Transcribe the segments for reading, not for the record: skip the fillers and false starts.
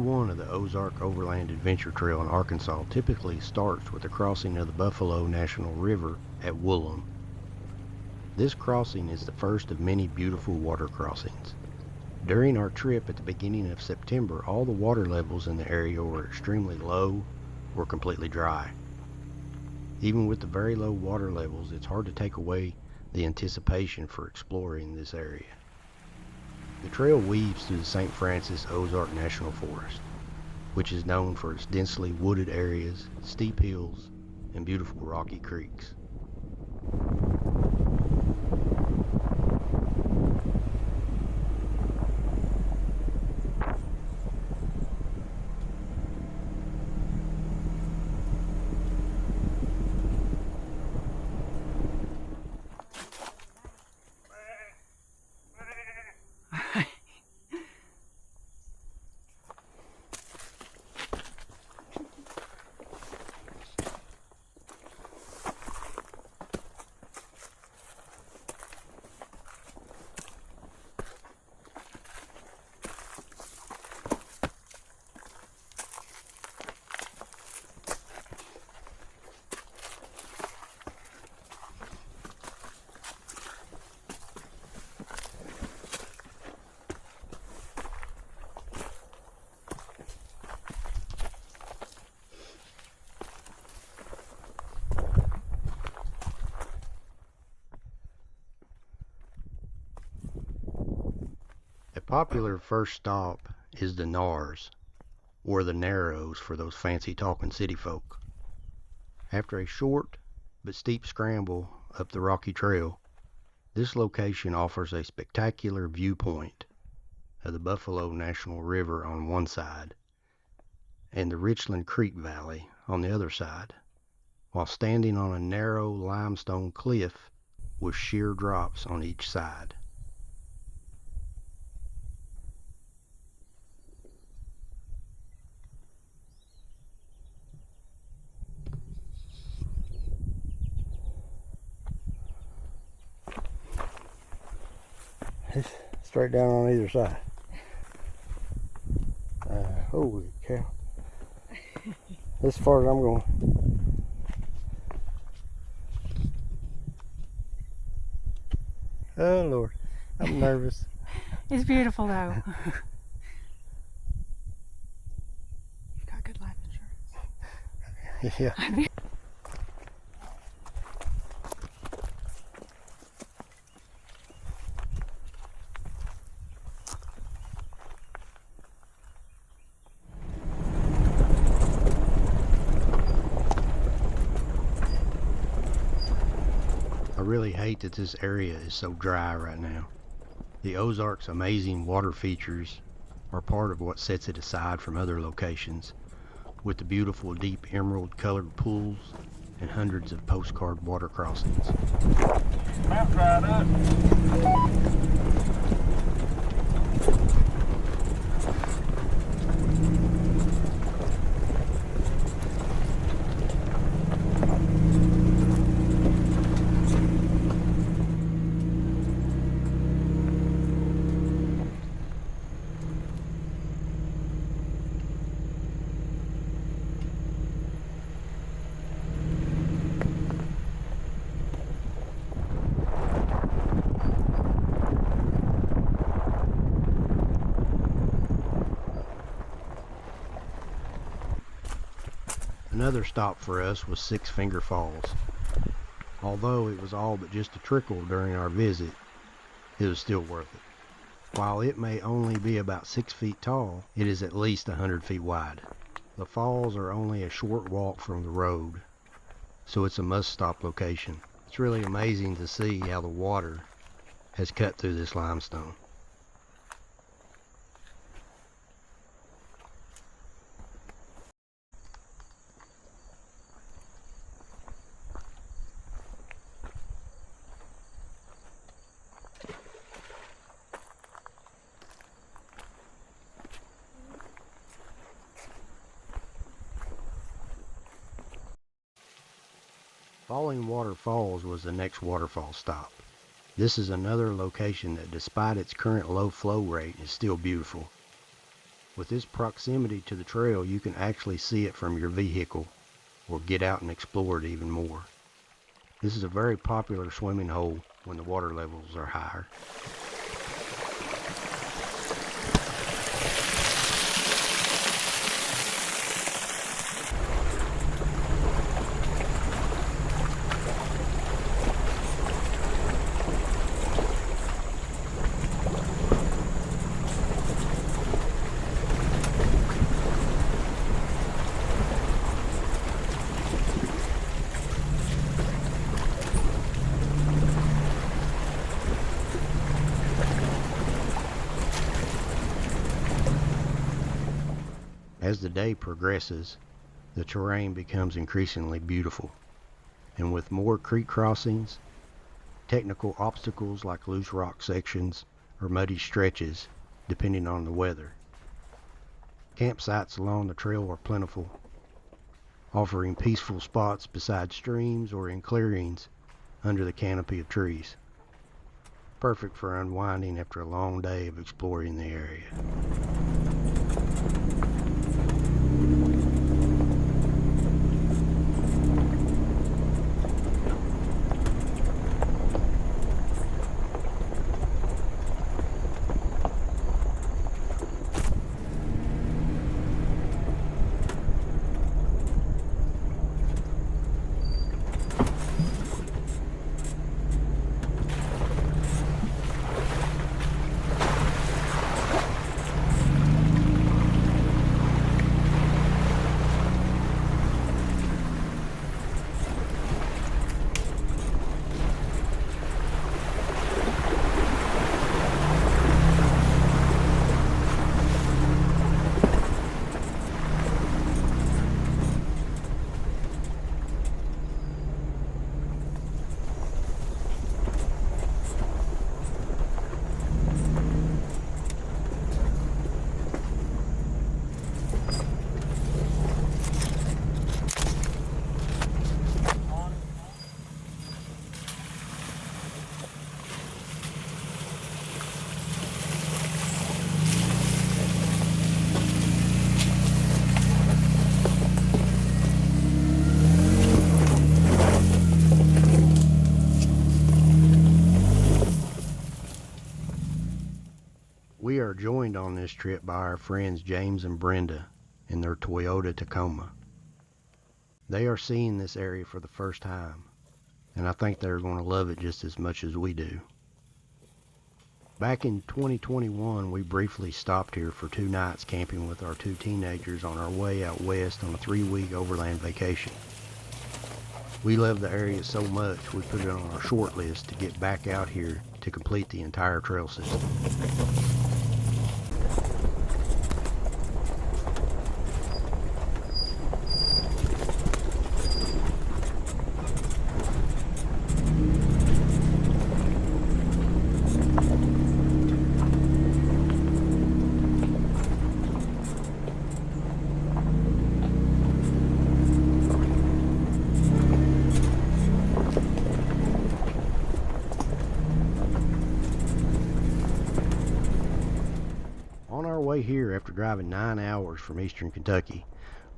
one of the Ozark Overland Adventure Trail in Arkansas typically starts with the crossing of the Buffalo National River at Woolham. This crossing is the first of many beautiful water crossings. During our trip at the beginning of September, all the water levels in the area were extremely low or completely dry. Even with the very low water levels, it's hard to take away the anticipation for exploring this area. The trail weaves through the St. Francis Ozark National Forest, which is known for its densely wooded areas, steep hills, and beautiful rocky creeks. A popular first stop is the Nars, or the Narrows for those fancy talking city folk. After a short but steep scramble up the rocky trail, this location offers a spectacular viewpoint of the Buffalo National River on one side and the Richland Creek Valley on the other side, while standing on a narrow limestone cliff with sheer drops on each side. It's straight down on either side. Holy cow. As far as I'm going. Oh Lord, I'm nervous. It's beautiful though. You've got good life insurance. Yeah. I really hate that this area is so dry right now. The Ozark's amazing water features are part of what sets it aside from other locations, with the beautiful deep emerald colored pools and hundreds of postcard water crossings. Map dried up. Another stop for us was Six Finger Falls. Although it was all but just a trickle during our visit, it was still worth it. While it may only be about 6 feet tall, it is at least 100 feet wide. The falls are only a short walk from the road, so it's a must-stop location. It's really amazing to see how the water has cut through this limestone. Falling Water Falls was the next waterfall stop. This is another location that, despite its current low flow rate, is still beautiful. With this proximity to the trail, you can actually see it from your vehicle or get out and explore it even more. This is a very popular swimming hole when the water levels are higher. As the day progresses, the terrain becomes increasingly beautiful, and with more creek crossings, technical obstacles like loose rock sections or muddy stretches, depending on the weather. Campsites along the trail are plentiful, offering peaceful spots beside streams or in clearings under the canopy of trees. Perfect for unwinding after a long day of exploring the area. We are joined on this trip by our friends James and Brenda in their Toyota-Tacoma. They are seeing this area for the first time, and I think they're going to love it just as much as we do. Back in 2021, we briefly stopped here for 2 nights camping with our 2 teenagers on our way out west on a 3-week overland vacation. We love the area so much we put it on our short list to get back out here to complete the entire trail system. Here, after driving 9 hours from eastern Kentucky,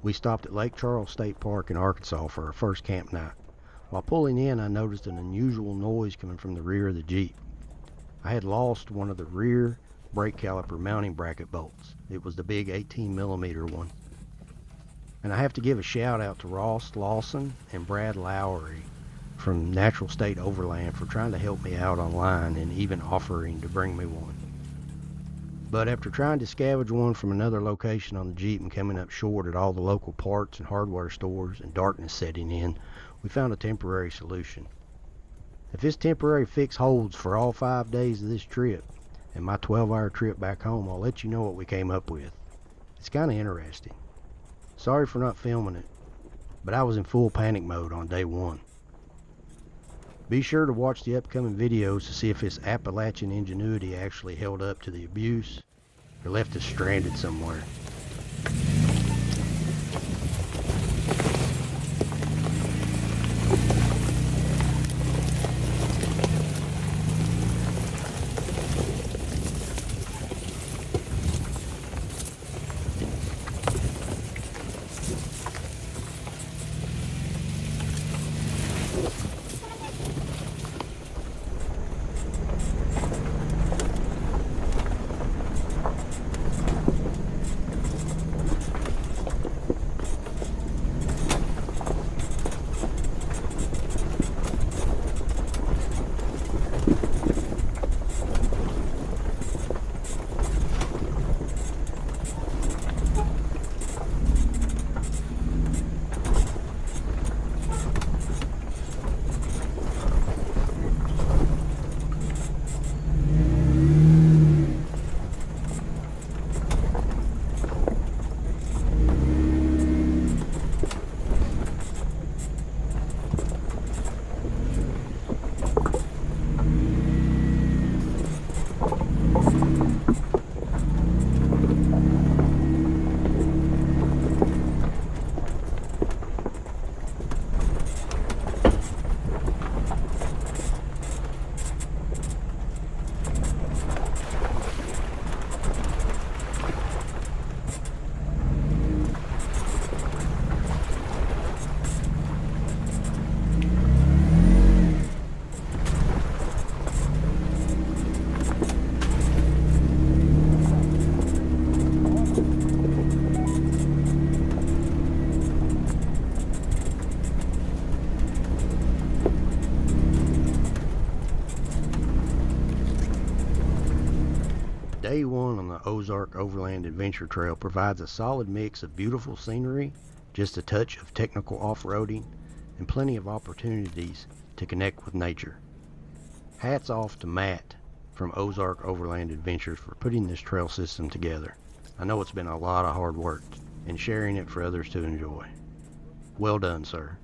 we stopped at Lake Charles State Park in Arkansas for our first camp night. While pulling in, I noticed an unusual noise coming from the rear of the Jeep. I had lost one of the rear brake caliper mounting bracket bolts. It was the big 18mm one. And I have to give a shout out to Ross Lawson and Brad Lowry from Natural State Overland for trying to help me out online and even offering to bring me one. But after trying to scavenge one from another location on the Jeep and coming up short at all the local parts and hardware stores and darkness setting in, we found a temporary solution. If this temporary fix holds for all 5 days of this trip and my 12-hour trip back home, I'll let you know what we came up with. It's kind of interesting. Sorry for not filming it, but I was in full panic mode on day 1. Be sure to watch the upcoming videos to see if this Appalachian ingenuity actually held up to the abuse or left us stranded somewhere. Day one on the Ozark Overland Adventure Trail provides a solid mix of beautiful scenery, just a touch of technical off-roading, and plenty of opportunities to connect with nature. Hats off to Matt from Ozark Overland Adventures for putting this trail system together. I know it's been a lot of hard work and sharing it for others to enjoy. Well done, sir.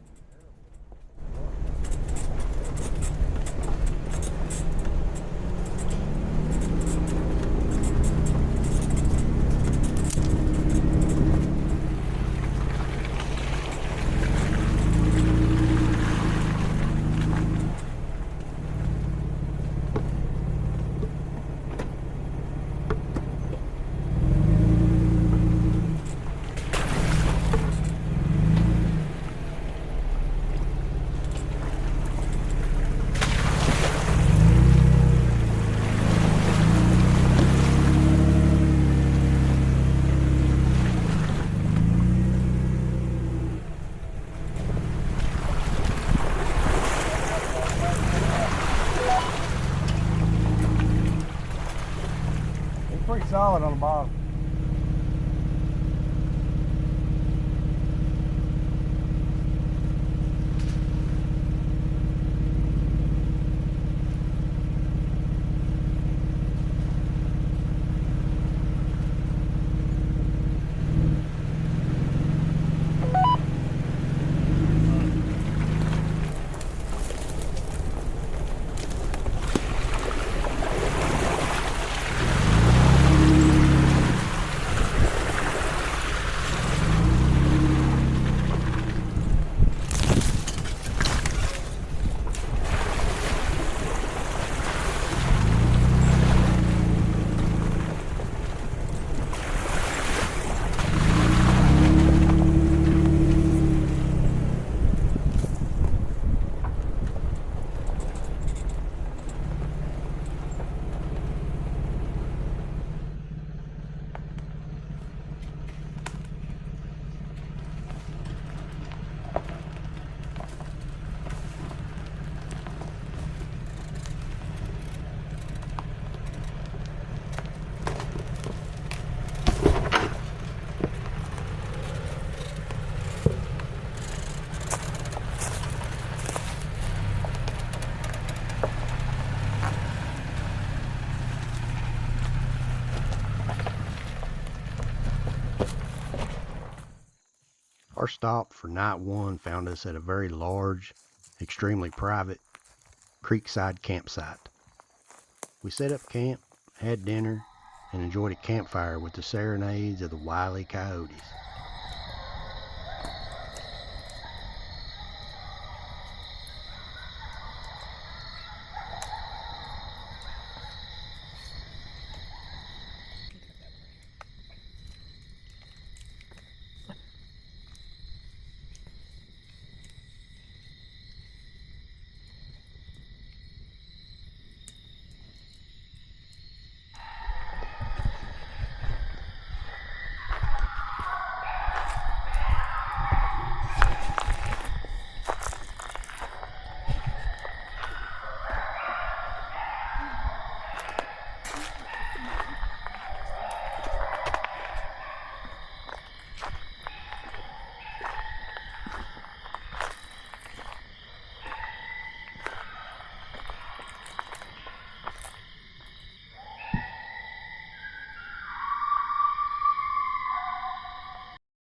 Pretty solid on the bottom. Our stop for night one found us at a very large, extremely private creekside campsite. We set up camp, had dinner, and enjoyed a campfire with the serenades of the wily coyotes.